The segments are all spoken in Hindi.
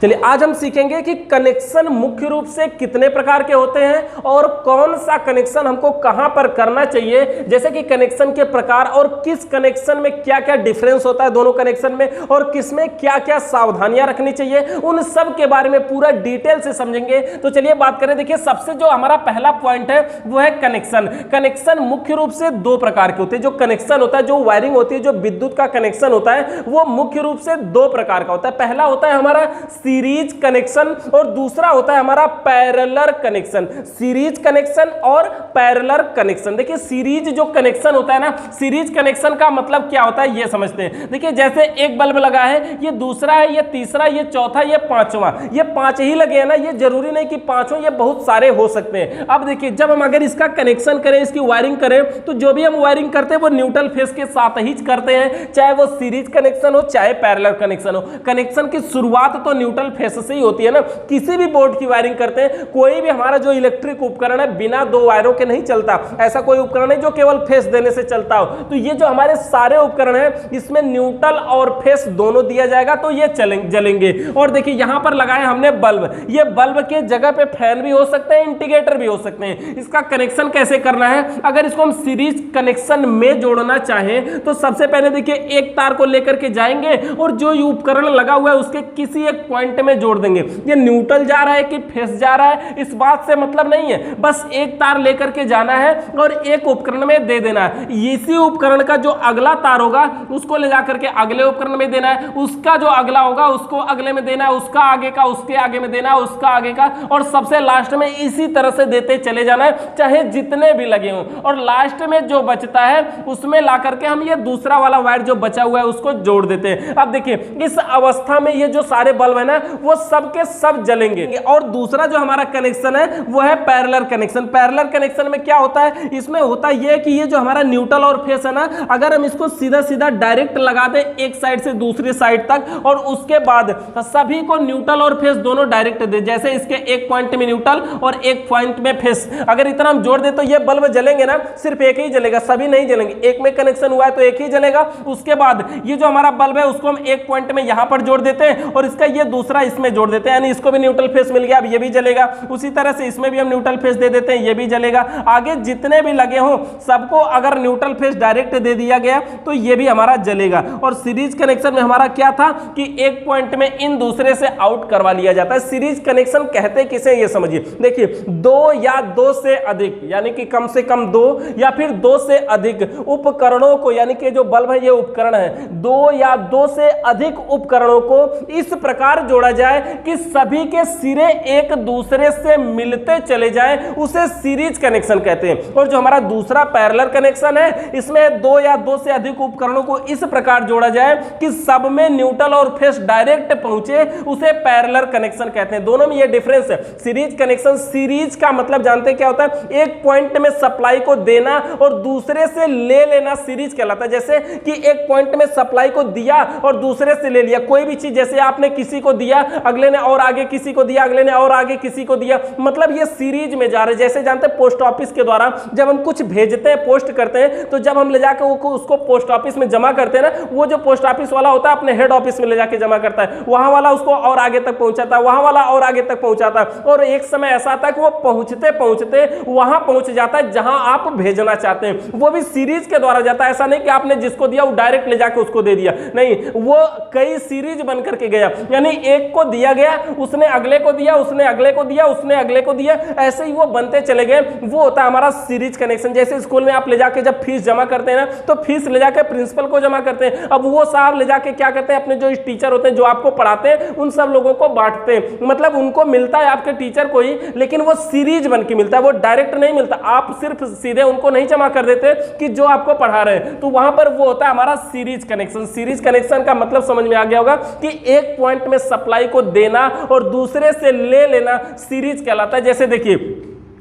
चलिए आज हम सीखेंगे कि कनेक्शन मुख्य रूप से कितने प्रकार के होते हैं और कौन सा कनेक्शन हमको कहां पर करना चाहिए, जैसे कि कनेक्शन के प्रकार और किस कनेक्शन में क्या क्या डिफरेंस होता है दोनों कनेक्शन में और किसमें क्या क्या सावधानियां रखनी चाहिए, उन सब के बारे में पूरा डिटेल से समझेंगे। तो चलिए बात करें। देखिए सबसे जो हमारा पहला पॉइंट है वो है कनेक्शन। कनेक्शन मुख्य रूप से दो प्रकार के होते हैं। जो कनेक्शन होता है, जो वायरिंग होती है, जो विद्युत का कनेक्शन होता है, वो मुख्य रूप से दो प्रकार का होता है। पहला होता है हमारा सीरीज कनेक्शन और दूसरा होता है हमारा पैरेलल कनेक्शन। सीरीज कनेक्शन और पैरेलल कनेक्शन। देखिए सीरीज जो कनेक्शन होता है ना, सीरीज कनेक्शन का मतलब क्या होता है ये समझते हैं। देखिए जैसे एक बल्ब लगा है, ये दूसरा है, ये तीसरा, ये चौथा, ये पांचवा, ये पांच ही लगे हैं ना, ये जरूरी नहीं कि पांचों, ये बहुत सारे हो सकते हैं। अब देखिए जब हम अगर इसका कनेक्शन करें, इसकी वायरिंग करें, तो जो भी हम वायरिंग करते हैं वो न्यूट्रल फेस के साथ ही करते हैं, चाहे वो सीरीज कनेक्शन हो चाहे पैरेलल कनेक्शन हो। कनेक्शन की शुरुआत तो न्यूट्रल फेस से ही होती है ना। किसी भी बोर्ड की वायरिंग करते हैं, कोई भी हमारा जो इलेक्ट्रिक उपकरण है बिना दो वायरों के नहीं चलता। ऐसा कोई उपकरण है जो केवल फेस देने से चलता हो। तो ये जो हमारे सारे उपकरण हैं इसमें न्यूट्रल और फेस दोनों दिया जाएगा तो ये जलेंगे। और देखिए यहां पर लगाए हमने बल्ब। ये बल्ब के जगह पे फैन भी हो सकते हैं, इंडिकेटर भी हो सकते हैं। इसका कनेक्शन कैसे करना है, अगर इसको हम सीरीज कनेक्शन में जोड़ना चाहें तो सबसे पहले देखिए एक तार को लेकर के जाएंगे और जो उपकरण लगा हुआ है उसके किसी एक पॉइंट में जोड़ देंगे। ये न्यूट्रल जा रहा है कि फेस जा रहा है इस बात से मतलब नहीं है, बस एक तार लेकर के जाना है और एक उपकरण में दे देना है। इसी उपकरण का जो अगला तार होगा उसको ले जाकर के अगले उपकरण में देना है, उसका जो अगला होगा उसको अगले में देना है, उसका आगे का उसके आगे में देना है, उसका आगे का, और सबसे लास्ट में इसी तरह से देते चले जाना है, चाहे जितने भी लगे हों। और लास्ट में जो बचता है उसमें ला करके हम ये दूसरा वाला वायर जो बचा हुआ है उसको जोड़ देते हैं। अब देखिए इस अवस्था में ये जो सारे बल्ब है ना वो सब के सब जलेंगे। और दूसरा जो हमारा कनेक्शन है वो है पैरेलल कनेक्शन। पैरेलल कनेक्शन में क्या होता है, इसमें होता यह है कि ये जो हमारा न्यूट्रल और फेस है ना, अगर हम इसको सीधा सीधा डायरेक्ट लगा दें एक साइड से दूसरी साइड तक और उसके बाद सभी को न्यूट्रल और फेस दोनों डायरेक्ट दे, जैसे इसके एक पॉइंट में न्यूट्रल और एक पॉइंट में फेस, अगर इतना हम जोड़ दे तो ये बल्ब जलेंगे ना, सिर्फ एक ही जलेगा, सभी नहीं जलेंगे। एक में कनेक्शन हुआ है तो एक ही जलेगा। उसके बाद ये जो हमारा बल्ब है उसको हम एक पॉइंट में यहां पर जोड़ देते हैं और इसका ये दूसरा इसमें जोड़ देते हैं, यानी इसको भी न्यूट्रल फेस मिल गया, अब ये भी जलेगा। उसी तरह से इसमें भी हम न्यूट्रल फेस दे देते हैं, ये भी जलेगा। आगे जितने भी लगे हों सबको अगर न्यूट्रल फेस डायरेक्ट दे दिया गया तो ये भी हमारा जलेगा। और सीरीज कनेक्शन में हमारा क्या था कि एक पॉइंट में इन दूसरे से आउट करवा लिया जाता है। सीरीज कनेक्शन कहते किसे ये समझिए। देखिए दो या दो से अधिक, यानी कि कम से कम दो या फिर दो से अधिक उपकरणों को, यानी कि जो बल्ब है ये उपकरण है, दो या दो से अधिक उपकरणों को इस प्रकार जोड़ा जाए कि सभी के सिरे एक दूसरे से मिलते चले जाएं, उसे सीरीज कनेक्शन कहते हैं। और जो हमारा दूसरा पैरेलल कनेक्शन है इसमें दो या दो से अधिक उपकरणों को इस प्रकार जोड़ा जाए कि सब में न्यूट्रल और फेस डायरेक्ट पहुंचे, उसे पैरेलल कनेक्शन कहते हैं। दोनों में ये डिफरेंस है। सीरीज कनेक्शन, सीरीज का मतलब जानते हैं क्या होता है, एक पॉइंट में सप्लाई को देना और दूसरे से ले लेना सीरीज कहलाता है। जैसे कि एक पॉइंट में सप्लाई को दिया और दूसरे से ले लिया, कोई भी चीज, जैसे आपने किसी को दिया, अगले ने और आगे किसी को दिया, अगले ने और आगे किसी को दिया, मतलब ये सीरीज में जा रहे। जैसे जानते हैं पोस्ट ऑफिस के द्वारा जब हम कुछ भेजते हैं, पोस्ट करते हैं, तो जब हम ले जाकर उसको पोस्ट ऑफिस में जमा करते हैं ना, वो जो पोस्ट ऑफिस वाला होता है अपने हेड ऑफिस में ले जाके जमा करता है, वहां वाला उसको और आगे तक पहुंचाता है, वहां वाला और आगे तक पहुंचाता है, और एक समय ऐसा आता है कि वो पहुंचते पहुंचते वहां पहुंच जाता है जहां आप भेजना चाहते हैं। वो भी सीरीज के द्वारा जाता है। ऐसा नहीं कि आपने जिसको दिया वो डायरेक्ट ले जाके उसको दे दिया, नहीं, वो कई सीरीज बन करके गया, यानी एक को दिया गया, उसने अगले को दिया, उसने अगले को दिया, उसने अगले को दिया, ऐसे ही वो बनते चले गए। वो होता है हमारा सीरीज कनेक्शन। जैसे स्कूल में आप ले जाके जब फीस जमा करते हैं ना, तो फीस ले जाके प्रिंसिपल को जमा करते हैं। अब वो साहब ले जाके क्या करते हैं, अपने जो टीचर होते हैं जो आपको पढ़ाते हैं उन सब लोगों को बांटते हैं, मतलब उनको मिलता है आपके टीचर को ही, लेकिन वो सीरीज बन के मिलता है, वो डायरेक्ट नहीं मिलता। आप सिर्फ सीधे उनको नहीं जमा कर देते कि जो आपको पढ़ा रहे हैं, तो वहां पर वो होता है हमारा सीरीज कनेक्शन। सीरीज कनेक्शन का मतलब समझ में आ गया होगा कि एक पॉइंट में सप्लाई को देना और दूसरे से ले लेना सीरीज कहलाता है। जैसे देखिए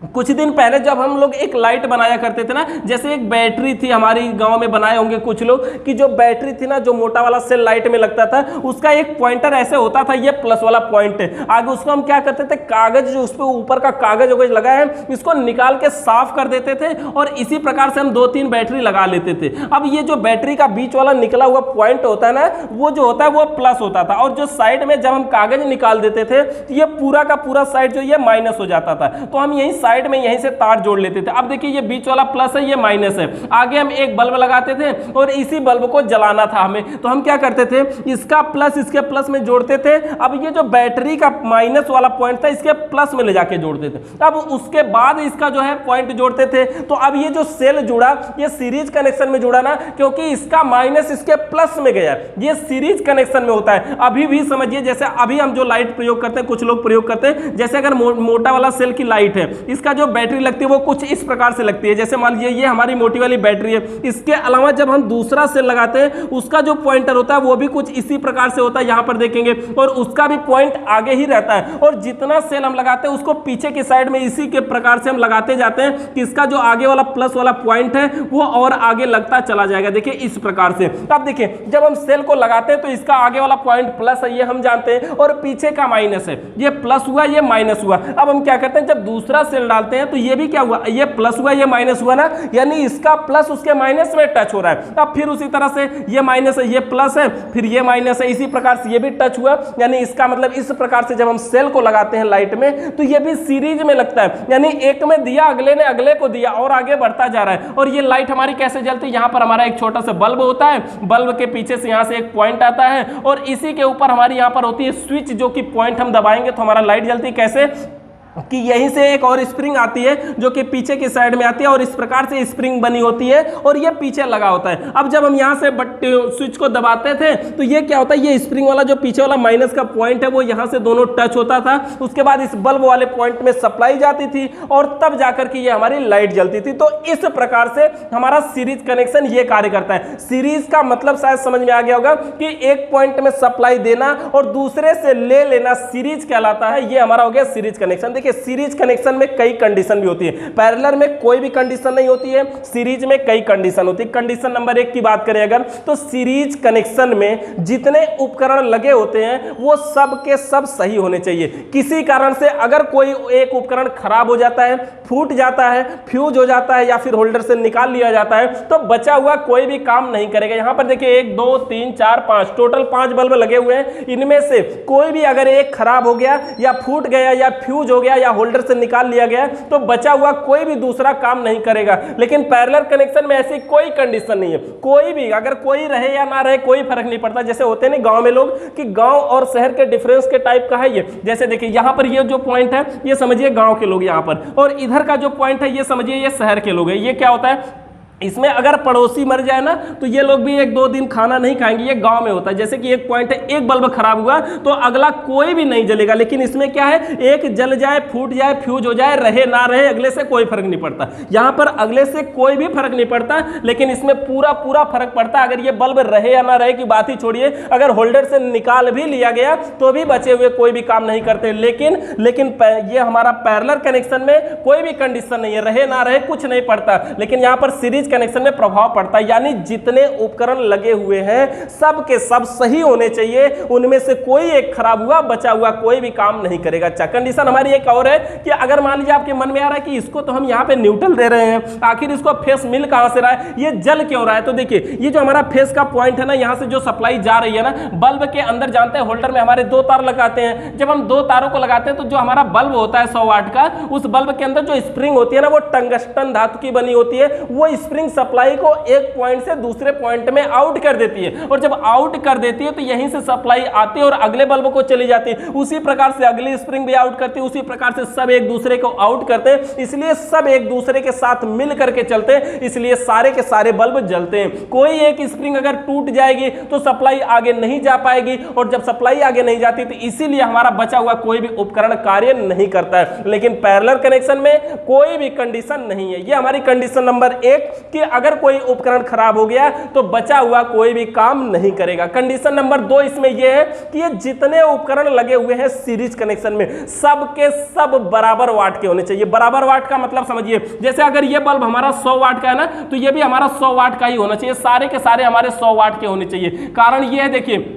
कुछ दिन पहले जब हम लोग एक लाइट बनाया करते थे ना, जैसे एक बैटरी थी, हमारी गांव में बनाए होंगे कुछ लोग, कि जो बैटरी थी ना, जो मोटा वाला सेल लाइट में लगता था, उसका एक पॉइंटर ऐसे होता था, ये प्लस वाला पॉइंट है आगे, उसको हम क्या करते थे, कागज जो उस पर ऊपर का कागज वगज लगा है, इसको निकाल के साफ कर देते थे और इसी प्रकार से हम 2-3 बैटरी लगा लेते थे। अब ये जो बैटरी का बीच वाला निकला हुआ पॉइंट होता है ना, वो जो होता है वो प्लस होता था, और जो साइड में जब हम कागज निकाल देते थे तो ये पूरा का पूरा साइड जो ये माइनस हो जाता था, तो हम यही साइड में यहीं से तार जोड़ लेते थे। अब देखिए ये बीच वाला प्लस है, ये माइनस है, आगे हम एक बल्ब लगाते थे और इसी बल्ब को जलाना था हमें, तो हम क्या करते थे, इसका प्लस इसके प्लस में जोड़ते थे। अब ये जो बैटरी का माइनस वाला पॉइंट था, इसके प्लस में ले जाके जोड़ते थे। अब उसके बाद इसका जो है पॉइंट जोड़ते थे, तो अब ये जो सेल जुड़ा, ये सीरीज कनेक्शन में जुड़ा ना, क्योंकि इसका माइनस इसके प्लस में गया, ये सीरीज कनेक्शन में होता है। अभी भी समझिए, जैसे अभी हम जो लाइट प्रयोग करते हैं, कुछ लोग प्रयोग करते हैं, जैसे अगर मोटा वाला सेल की लाइट है, इसका जो बैटरी लगती है वो कुछ इस प्रकार से लगती है, जैसे मान लीजिए ये हमारी मोटी वाली बैटरी है, इसके अलावा जब हम दूसरा सेल लगाते हैं, उसका जो पॉइंटर होता है वो भी कुछ इसी प्रकार से होता है, यहां पर देखेंगे, और उसका भी पॉइंट आगे ही रहता है, और जितना सेल हम लगाते हैं उसको पीछे की साइड में इसी के प्रकार से हम लगाते जाते हैं कि इसका जो आगे वाला प्लस वाला पॉइंट है वो और आगे लगता चला जाएगा। देखिए इस प्रकार से। अब देखिए जब हम सेल को लगाते हैं तो इसका आगे वाला पॉइंट प्लस है, ये हम जानते हैं, और पीछे का माइनस है, ये प्लस हुआ, ये माइनस हुआ। अब हम क्या करते हैं, जब दूसरा सेल डालते हैं तो ये भी क्या हुआ, ये प्लस हुआ, ये माइनस हुआ ना, यानी इसका प्लस उसके माइनस में टच हो रहा है। अब फिर उसी तरह से ये माइनस है, ये प्लस है, फिर ये माइनस है, इसी प्रकार से ये भी टच हुआ, यानी इसका मतलब इस प्रकार से जब हम सेल को लगाते हैं लाइट में तो ये भी सीरीज में लगता है, यानी एक में दिया, अगले ने अगले को दिया और आगे बढ़ता जा रहा है। और ये लाइट हमारी कैसे जलती है, यहाँ पर हमारा एक छोटा सा बल्ब होता है, बल्ब के पीछे से यहाँ से एक पॉइंट आता है और इसी के ऊपर हमारी यहाँ पर होती है स्विच, जो कि पॉइंट हम दबाएंगे तो हमारा लाइट जलती है। कैसे कि यहीं से एक और स्प्रिंग आती है जो कि पीछे की साइड में आती है और इस प्रकार से स्प्रिंग बनी होती है और ये पीछे लगा होता है। अब जब हम यहाँ से स्विच को दबाते थे तो ये क्या होता है, ये स्प्रिंग वाला जो पीछे वाला माइनस का पॉइंट है वो यहाँ से दोनों टच होता था, उसके बाद इस बल्ब वाले पॉइंट में सप्लाई जाती थी और तब जाकर के ये हमारी लाइट जलती थी। तो इस प्रकार से हमारा सीरीज कनेक्शन ये कार्य करता है। सीरीज का मतलब शायद समझ में आ गया होगा कि एक पॉइंट में सप्लाई देना और दूसरे से ले लेना सीरीज कहलाता है। ये हमारा हो गया सीरीज कनेक्शन। देखिए सीरीज कनेक्शन में कई कंडीशन भी होती है, पैरेलल में कोई भी कंडीशन नहीं होती है, सीरीज में कई कंडीशन होती है। कंडीशन नंबर 1 की बात करें अगर, तो सीरीज कनेक्शन में जितने उपकरण लगे होते हैं वो सब के सब सही होने चाहिए। किसी कारण से अगर कोई एक उपकरण खराब हो जाता है, फूट जाता है, फ्यूज हो जाता है या फिर होल्डर से निकाल लिया जाता है तो बचा हुआ कोई भी काम नहीं करेगा। यहां पर देखिए 1 2 3 4 5 टोटल 5 बल्ब लगे हुए हैं, इनमें से कोई भी अगर एक खराब हो गया या फूट गया या फ्यूज हो गया या होल्डर से निकाल लिया गया तो बचा हुआ कोई भी दूसरा काम नहीं करेगा। लेकिन पैरेलल कनेक्शन में ऐसी कोई कंडीशन नहीं है, कोई भी अगर कोई रहे या ना रहे कोई फर्क नहीं पड़ता। जैसे होते हैं ना गांव में लोग कि गांव और शहर के डिफरेंस के टाइप का है ये। जैसे देखिए यहां पर ये जो पॉइंट है ये समझिए गांव के लोग यहां पर, और इधर का जो पॉइंट है ये समझिए ये शहर के लोग है। ये क्या होता है, इसमें अगर पड़ोसी मर जाए ना तो ये लोग भी 1 2 दिन खाना नहीं खाएंगे। ये गांव में होता है, जैसे कि एक पॉइंट है, एक बल्ब खराब हुआ तो अगला कोई भी नहीं जलेगा। लेकिन इसमें क्या है, एक जल जाए, फूट जाए, फ्यूज हो जाए, रहे ना रहे, अगले से कोई फर्क नहीं पड़ता। यहां पर अगले से कोई भी फर्क नहीं पड़ता, लेकिन इसमें पूरा पूरा फर्क पड़ता है। अगर ये बल्ब रहे या ना रहे की बात ही छोड़िए, अगर होल्डर से निकाल भी लिया गया तो भी बचे हुए कोई भी काम नहीं करते। लेकिन ये हमारा पैरेलल कनेक्शन में कोई भी कंडीशन नहीं है, रहे ना रहे कुछ नहीं पड़ता। लेकिन यहां पर सीरीज कनेक्शन में प्रभाव पड़ता है, यानी जितने उपकरण लगे हुए हैं सब के सब सही होने चाहिए, उनमें से कोई एक खराब हुआ बचा हुआ कोई भी काम नहीं करेगा। अच्छा, कंडीशन हमारी एक और है कि अगर मान लीजिए आपके मन में आ रहा है कि इसको तो हम यहां पे न्यूट्रल दे रहे हैं, आखिर इसको फेस मिल कहां से रहा है, ये जल क्यों रहा है। तो देखिए ये जो हमारा फेस का पॉइंट है ना, यहां से जो सप्लाई जा रही है ना, बल्ब के अंदर जानते हैं होल्डर में हमारे 2 तार लगाते हैं। जब हम 2 तारों को लगाते हैं तो जो हमारा बल्ब होता है 100 वाट का, उस बल्ब के अंदर जो स्प्रिंग होती है ना वो टंगस्टन धातु की बनी होती है। वो स्प्रिंग सप्लाई को एक पॉइंट से दूसरे पॉइंट में आउट कर देती है, और जब आउट कर देती है तो यहीं से सप्लाई आती है और अगले बल्ब को चली जाती है। उसी प्रकार से अगली स्प्रिंग भी आउट करती है, उसी प्रकार से सब एक दूसरे को आउट करते हैं। इसलिए सब एक दूसरे के साथ मिल करके चलते हैं, इसलिए सारे के सारे बल्ब जलते हैं। कोई एक स्प्रिंग अगर टूट जाएगी तो सप्लाई आगे नहीं जा पाएगी, और जब सप्लाई आगे नहीं जाती तो इसीलिए हमारा बचा हुआ कोई भी उपकरण कार्य नहीं करता है। लेकिन पैरेलल कनेक्शन में कोई भी कंडीशन नहीं है। ये हमारी कंडीशन नंबर 1 कि अगर कोई उपकरण खराब हो गया तो बचा हुआ कोई भी काम नहीं करेगा। कंडीशन नंबर 2 इसमें यह है कि ये जितने उपकरण लगे हुए हैं सीरीज कनेक्शन में सब के सब बराबर वाट के होने चाहिए। बराबर वाट का मतलब समझिए, जैसे अगर ये बल्ब हमारा 100 वाट का है ना, तो ये भी हमारा 100 वाट का ही होना चाहिए, सारे के सारे हमारे 100 वाट के होने चाहिए। कारण ये है देखिए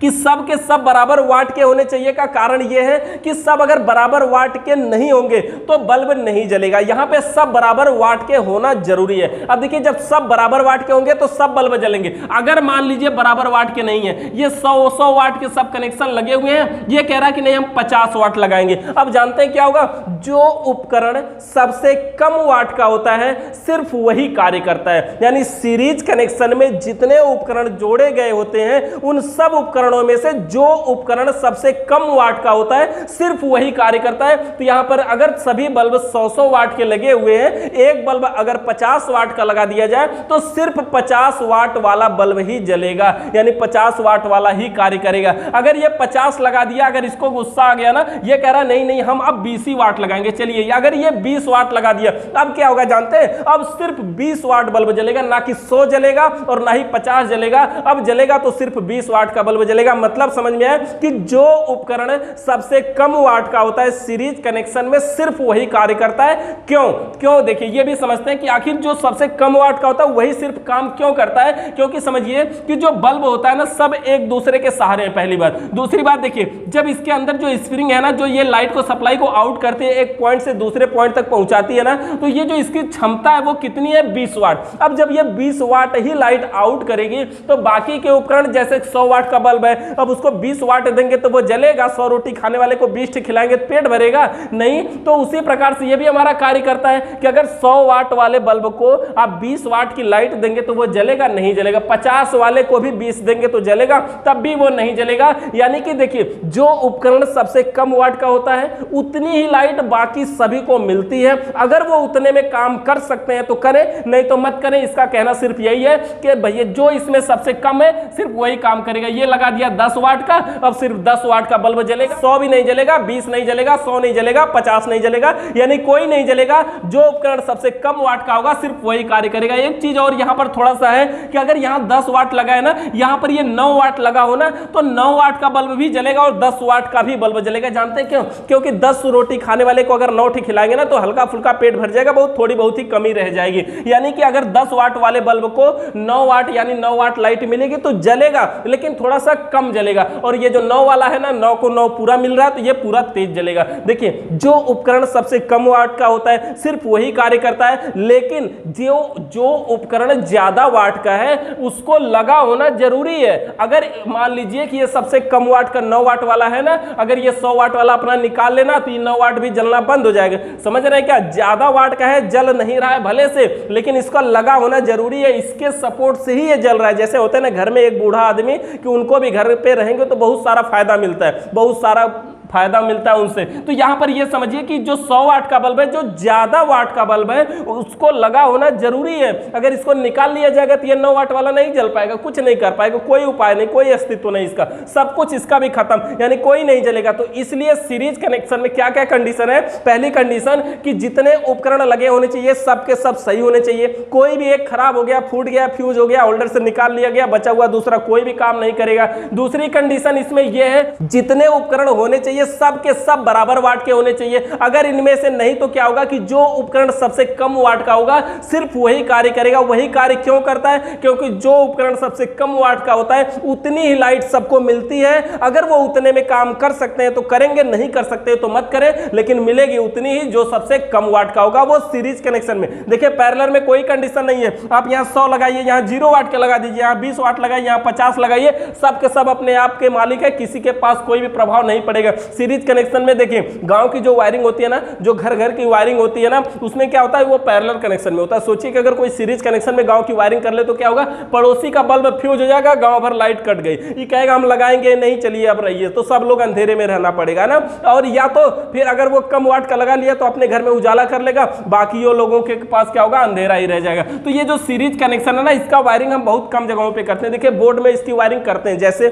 कि सब के सब बराबर वाट के होने चाहिए का कारण यह है कि सब अगर बराबर वाट के नहीं होंगे तो बल्ब नहीं जलेगा। यहां पे सब बराबर वाट के होना जरूरी है। अब देखिए जब सब बराबर वाट के होंगे तो सब बल्ब जलेंगे। अगर मान लीजिए बराबर वाट के नहीं है, ये 100 वाट के सब कनेक्शन लगे हुए हैं, ये कह रहा है कि नहीं हम 50 वाट लगाएंगे। अब जानते हैं क्या होगा, जो उपकरण सबसे कम वाट का होता है सिर्फ वही कार्य करता है। यानी सीरीज कनेक्शन में जितने उपकरण जोड़े गए होते हैं उन सब उपकरण में से जो उपकरण सबसे कम वाट का होता है सिर्फ वही कार्य करता है। तो यहां पर अगर सभी बल्ब 100 वाट के लगे हुए हैं, एक बल्ब अगर 50 वाट का लगा दिया जाए तो सिर्फ 50 वाट वाला बल्ब ही जलेगा, यानी 50 वाट वाला ही कार्य करेगा। अगर ये 50 लगा दिया, अगर इसको गुस्सा आ गया ना, ये कह रहा नहीं नहीं हम अब 20 ही वाट लगाएंगे, चलिए अगर ये 20 वाट लगा दिया, अब क्या होगा जानते हैं, अब सिर्फ 20 वाट बल्ब जलेगा, ना कि 100 जलेगा और ना ही 50 जलेगा। अब जलेगा तो सिर्फ 20 वाट का बल्ब जलेगा। मतलब समझ में आया कि जो उपकरण सबसे कम वाट का होता है सीरीज कनेक्शन में सिर्फ वही कार्य करता है। क्यों देखिए ये भी समझते हैं कि आखिर जो सबसे कम वाट का होता है वही सिर्फ काम क्यों करता है, क्योंकि समझिए कि जो बल्ब होता है ना सब एक दूसरे के सहारे हैं, पहली बात। दूसरी बात देखिए, जब इसके अंदर जो स्प्रिंग है ना, जो ये लाइट को सप्लाई को आउट करती है, एक पॉइंट से दूसरे पॉइंट तक पहुंचाती है ना, तो ये जो इसकी क्षमता है वो कितनी है, 20 वाट। अब जब ये 20 वाट ही लाइट आउट करेगी तो बाकी के उपकरण जैसे 100 वाट का बल्ब है, अब उसको 20 वाट देंगे तो वो जलेगा। 100 रोटी खाने वाले को 20 खिलाएंगे तो पेट भरेगा नहीं। तो उसी प्रकार से ये भी हमारा कार्य करता है कि अगर 100 वाट वाले बल्ब को आप 20 वाट की लाइट देंगे तो वो जलेगा नहीं जलेगा, 50 वाले को भी 20 देंगे तो जलेगा, तब भी वो नहीं जलेगा। यानी कि देखिए जो उपकरण सबसे कम वाट का होता है उतनी ही लाइट बाकी सभी को मिलती है। अगर वो उतने में काम कर सकते हैं तो करें, नहीं तो मत करें। इसका कहना सिर्फ यही है कि भैया जो इसमें सबसे कम है सिर्फ वही काम करेगा। ये लगा दिया 10 वाट का, अब सिर्फ 10 वाट का बल्ब जलेगा, 100 भी नहीं जलेगा, 20 नहीं जलेगा, 100 नहीं जलेगा, 50 नहीं जलेगा, यानी कोई नहीं जलेगा। जो उपकरण सबसे कम वाट का होगा सिर्फ वही कार्य करेगा। एक चीज और यहां पर थोड़ा सा है कि अगर यहां 10 वाट लगा है ना, यहां पर ये 9 वाट लगा हो ना, तो 9 वाट का बल्ब भी जलेगा और 10 वाट का भी बल्ब जलेगा। जानते हैं क्यों? क्योंकि 10 रोटी खाने वाले को अगर 9 खिलाएंगे ना तो हल्का फुल्का पेट भर जाएगा, थोड़ी बहुत ही कमी रह जाएगी। यानी कि अगर 10 वाट वाले बल्ब को 9 वाट यानी 9 वाट लाइट मिलेगी तो जलेगा, लेकिन थोड़ा सा कम जलेगा। और ये जो 9 वाला है ना, 9 को 9 पूरा मिल रहा है तो ये पूरा तेज जलेगा। देखिए जो उपकरण सबसे कम वाट का होता है सिर्फ वही कार्य करता है, लेकिन जो उपकरण ज्यादा वाट का है उसको लगा होना जरूरी है। अगर मान लीजिए कि ये सबसे कम वाट का 9 वाट वाला है ना, अगर ये 100 वाट वाला अपना निकाल लेना तो ये 9 वाट भी जलना बंद हो जाएगा। समझ रहे हैं क्या? ज्यादा वाट का है, जल नहीं रहा है भले से, लेकिन इसका लगा होना जरूरी है। इसके सपोर्ट से ही ये जल रहा है। जैसे होता है ना घर में एक बूढ़ा आदमी कि उनको भी घर पे रहेंगे तो बहुत सारा फायदा मिलता है, बहुत सारा फायदा मिलता है उनसे। तो यहां पर यह समझिए कि जो 100 वाट का बल्ब है, जो ज्यादा वाट का बल्ब है, उसको लगा होना जरूरी है। अगर इसको निकाल लिया जाएगा तो ये 9 वाट वाला नहीं जल पाएगा, कुछ नहीं कर पाएगा, कोई उपाय नहीं, कोई अस्तित्व नहीं इसका, सब कुछ इसका भी खत्म, यानी कोई नहीं जलेगा। तो इसलिए सीरीज कनेक्शन में क्या क्या कंडीशन है? पहली कंडीशन कि जितने उपकरण लगे होने चाहिए सब के सब सही होने चाहिए। कोई भी एक खराब हो गया, फूट गया, फ्यूज हो गया, होल्डर से निकाल लिया गया, बचा हुआ दूसरा कोई भी काम नहीं करेगा। दूसरी कंडीशन इसमें यह है जितने उपकरण होने चाहिए सब के सब बराबर वाट के होने चाहिए। अगर इनमें से नहीं तो क्या होगा कि जो उपकरण सबसे कम वाट का होगा सिर्फ वही कार्य करेगा। वही कार्य क्यों करता है? क्योंकि जो उपकरण सबसे कम वाट का होता है उतनी ही लाइट सबको मिलती है। अगर वो उतने में काम कर सकते हैं तो करेंगे, नहीं कर सकते तो मत करें, लेकिन मिलेगी उतनी ही जो सबसे कम वाट का होगा, वो सीरीज कनेक्शन में। देखिए पैरेलल में कोई कंडीशन नहीं है। आप यहां 100 लगाइए, यहां 0 वाट के लगा दीजिए, यहां 20 वाट लगाइए, यहां 50 लगाइए, सब के सब अपने आप के मालिक है, किसी के पास कोई भी प्रभाव नहीं पड़ेगा। सीरीज कनेक्शन में देखिए गांव की जो वायरिंग होती है ना, जो घर घर की वायरिंग होती है ना, उसमें क्या होता है, वो पैरेलल कनेक्शन में होता है। सोचिए कि अगर कोई सीरीज कनेक्शन में गांव की वायरिंग कर ले तो क्या होगा, पड़ोसी का बल्ब फ्यूज हो जाएगा, गांव भर लाइट कट गई, ये कहेगा हम लगाएंगे नहीं, चलिए अब रहिए, तो सब लोग अंधेरे में रहना पड़ेगा ना। और या तो फिर अगर वो कम वाट का लगा लिया तो अपने घर में उजाला कर लेगा, बाकी लोगों के पास क्या होगा, अंधेरा ही रह जाएगा। तो ये जो सीरीज कनेक्शन है ना, इसका वायरिंग हम बहुत कम जगहों पर करते हैं। देखिए बोर्ड में इसकी वायरिंग करते हैं, जैसे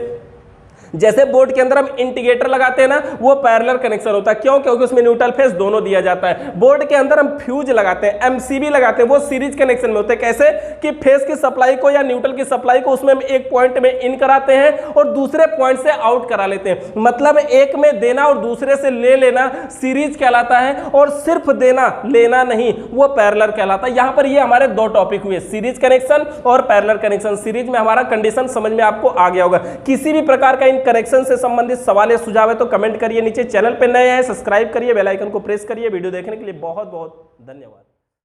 जैसे बोर्ड के अंदर हम इंडिकेटर लगाते हैं ना, वो पैरेलल कनेक्शन होता है। क्यों? क्योंकि उसमें न्यूट्रल फेस दोनों दिया जाता है। बोर्ड के अंदर हम फ्यूज लगाते हैं, एमसीबी लगाते हैं, वो सीरीज कनेक्शन में होते हैं। कैसे कि फेस की सप्लाई को या न्यूट्रल की सप्लाई को उसमें हम एक पॉइंट में इन कराते हैं और दूसरे पॉइंट से आउट करा लेते हैं। मतलब एक में देना और दूसरे से ले लेना सीरीज कहलाता है, और सिर्फ देना लेना नहीं वो पैरेलल कहलाता है। यहां पर ये हमारे दो टॉपिक हुए, सीरीज कनेक्शन और पैरेलल कनेक्शन। सीरीज में हमारा कंडीशन समझ में आपको आ गया होगा। किसी भी प्रकार का इन कनेक्शन से संबंधित सवाल या सुझाव है तो कमेंट करिए नीचे। चैनल पे नए हैं सब्सक्राइब करिए, बेल आइकन को प्रेस करिए। वीडियो देखने के लिए बहुत बहुत धन्यवाद।